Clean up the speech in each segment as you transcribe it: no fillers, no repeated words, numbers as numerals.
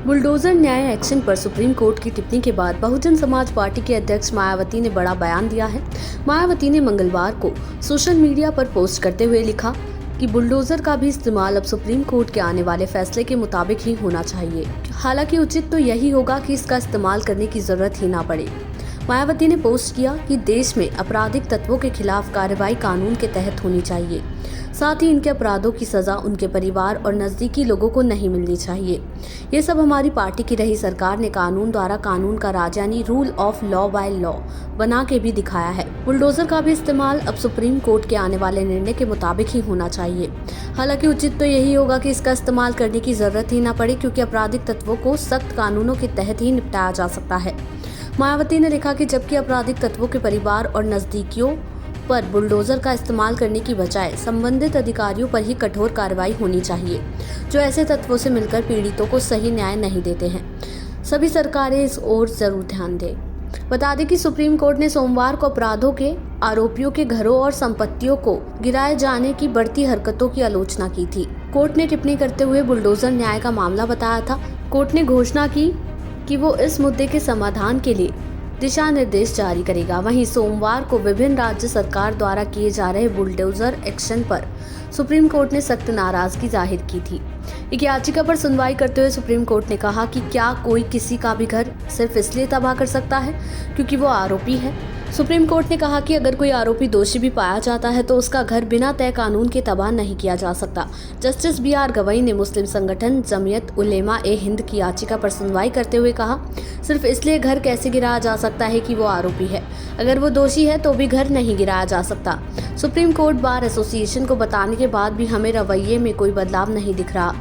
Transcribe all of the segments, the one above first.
Bulldozer न्याय action पर supreme court की टिप्पणी के बाद बहुजन समाज पार्टी के अध्यक्ष मायावती ने बड़ा बयान दिया है। मायावती ने मंगलवार को सोशल मीडिया पर पोस्ट करते हुए लिखा कि बुलडोजर का भी इस्तेमाल अब सुप्रीम कोर्ट के आने वाले फैसले के मुताबिक ही होना चाहिए। हालांकि उचित तो यही होगा कि इसका इस्तेमाल करने की जरूरत ही ना पड़े। मायावती ने पोस्ट किया कि देश में आपराधिक तत्वों के खिलाफ कार्रवाई कानून के तहत होनी चाहिए, साथ ही इनके अपराधों की सजा उनके परिवार और नजदीकी लोगों को नहीं मिलनी चाहिए। ये सब हमारी पार्टी की रही सरकार ने कानून द्वारा कानून का राज यानी rule of law by law बना के भी दिखाया है। बुलडोजर का भी इस्तेमाल अब सुप्रीम कोर्ट के आने वाले निर्णय के मुताबिक ही होना चाहिए। हालांकि उचित तो यही होगा कि इसका इस्तेमाल करने की जरूरत ही ना पड़े, क्योंकि आपराधिक तत्वों को सख्त कानूनों के तहत ही निपटाया जा सकता है। मायावती ने लिखा कि जबकि आपराधिक तत्वों के परिवार और नजदीकियों पर बुलडोजर का इस्तेमाल करने की बजाय संबंधित अधिकारियों पर ही कठोर कार्रवाई होनी चाहिए, जो ऐसे तत्वों से मिलकर पीड़ितों को सही न्याय नहीं देते हैं। सभी सरकारें इस ओर जरूर ध्यान दें। बता दें कि सुप्रीम कोर्ट ने सोमवार को अपराधों के आरोपियों के घरों और संपत्तियों को गिराए जाने की बढ़ती हरकतों की आलोचना की थी। कोर्ट ने टिप्पणी करते हुए बुलडोजर न्याय का मामला बताया था। कोर्ट ने घोषणा की कि वो इस मुद्दे के समाधान के लिए दिशा निर्देश जारी करेगा। वहीं सोमवार को विभिन्न राज्य सरकार द्वारा किए जा रहे बुलडोजर एक्शन पर सुप्रीम कोर्ट ने सख्त नाराजगी जाहिर की थी। एक याचिका पर सुनवाई करते हुए सुप्रीम कोर्ट ने कहा कि क्या कोई किसी का भी घर सिर्फ इसलिए तबाह कर सकता है क्योंकि वो आरोपी है। सुप्रीम कोर्ट ने कहा कि अगर कोई आरोपी दोषी भी पाया जाता है तो उसका घर बिना तय कानून के तबाह नहीं किया जा सकता। जस्टिस BR गवई ने मुस्लिम संगठन जमीयत उलेमा ए हिंद की याचिका पर सुनवाई करते हुए कहा, सिर्फ इसलिए घर कैसे गिराया जा सकता है कि वो आरोपी है। अगर वो दोषी है तो भी घर नहीं गिराया जा सकता। सुप्रीम कोर्ट बार एसोसिएशन को बताने के बाद भी हमें रवैये में कोई बदलाव नहीं दिख रहा।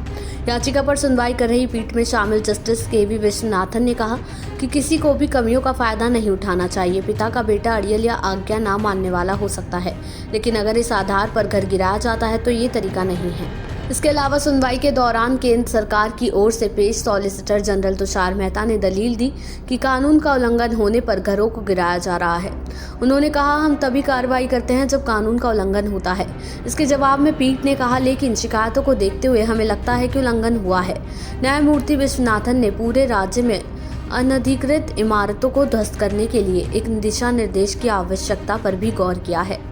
याचिका पर सुनवाई कर रही पीठ में शामिल जस्टिस KV विश्वनाथन ने कहा कि किसी को भी कमियों का फायदा नहीं उठाना चाहिए। पिता का बेटा अड़ियल या आज्ञा ना मानने वाला हो सकता है, लेकिन अगर इस आधार पर घर गिराया जाता है तो ये तरीका नहीं है। इसके अलावा सुनवाई के दौरान केंद्र सरकार की ओर से पेश सॉलिसिटर जनरल तुषार मेहता ने दलील दी कि कानून का उल्लंघन होने पर घरों को गिराया जा रहा है। उन्होंने कहा, हम तभी कार्रवाई करते हैं जब कानून का उल्लंघन होता है। इसके जवाब में पीठ ने कहा, लेकिन शिकायतों को देखते हुए हमें लगता है कि उल्लंघन हुआ है। न्यायमूर्ति विश्वनाथन ने पूरे राज्य में अनधिकृत इमारतों को ध्वस्त करने के लिए एक दिशा निर्देश की आवश्यकता पर भी गौर किया है।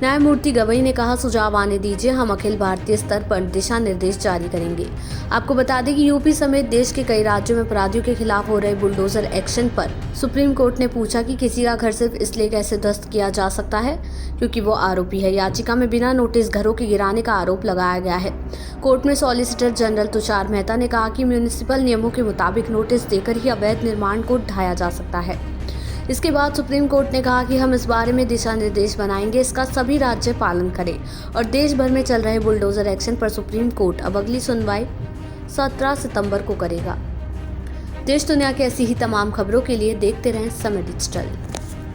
न्यायमूर्ति गवई ने कहा, सुझाव आने दीजिए, हम अखिल भारतीय स्तर पर दिशा निर्देश जारी करेंगे। आपको बता दें कि यूपी समेत देश के कई राज्यों में अपराधियों के खिलाफ हो रहे बुलडोजर एक्शन पर सुप्रीम कोर्ट ने पूछा कि किसी का घर सिर्फ इसलिए कैसे ध्वस्त किया जा सकता है क्योंकि वो आरोपी है। याचिका में बिना नोटिस घरों के गिराने का आरोप लगाया गया है। कोर्ट में सॉलिसिटर जनरल तुषार मेहता ने कहा कि म्यूनिसिपल नियमों के मुताबिक नोटिस देकर ही अवैध निर्माण को ढाया जा सकता है। इसके बाद सुप्रीम कोर्ट ने कहा कि हम इस बारे में दिशा निर्देश बनाएंगे, इसका सभी राज्य पालन करें। और देश भर में चल रहे बुलडोजर एक्शन पर सुप्रीम कोर्ट अब अगली सुनवाई 17 सितंबर को करेगा। देश दुनिया की ऐसी ही तमाम खबरों के लिए देखते रहें समय डिजिटल।